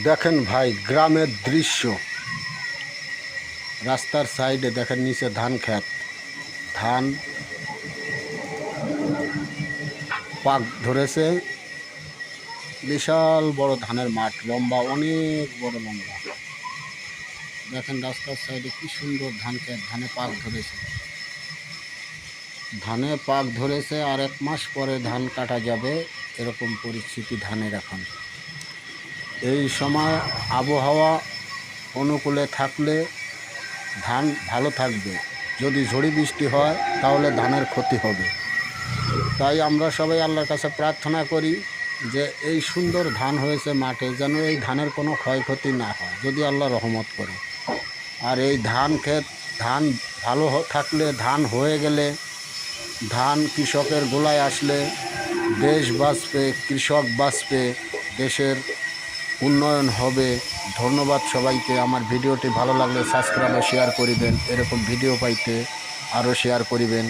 দেখেন ভাই, গ্রামের দৃশ্য। রাস্তার সাইডে দেখেন নিচে ধান ক্ষেত, ধান পাক ধরেছে। বিশাল বড় ধানের মাঠ, লম্বা, অনেক বড় লম্বা। দেখেন রাস্তার সাইডে কি সুন্দর ধান ক্ষেত, ধানে পাক ধরেছে। ধানে পাক ধরেছে, আর 1 মাস পরে ধান কাটা যাবে, এরকম পরিস্থিতি ধানের এখন। এই সময় আবহাওয়া অনুকূলে থাকলে ধান ভালো থাকবে, যদি ঝড়ি বৃষ্টি হয় তাহলে ধানের ক্ষতি হবে। তাই আমরা সবাই আল্লাহর কাছে প্রার্থনা করি যে এই সুন্দর ধান হয়েছে মাঠে, যেন এই ধানের কোনো ক্ষয়ক্ষতি না হয়, যদি আল্লাহ রহমত করে। আর এই ধান ক্ষেত, ধান ভালো থাকলে, ধান হয়ে গেলে, ধান কৃষকের গোলায় আসলে দেশ বাঁচবে, কৃষক বাঁচবে, দেশের উন্নয়ন হবে। ধন্যবাদ সবাইকে। আমার ভিডিওটি ভালো লাগলে সাবস্ক্রাইব ও শেয়ার করিবেন। এরকম ভিডিও পাইতে আরও শেয়ার করিবেন।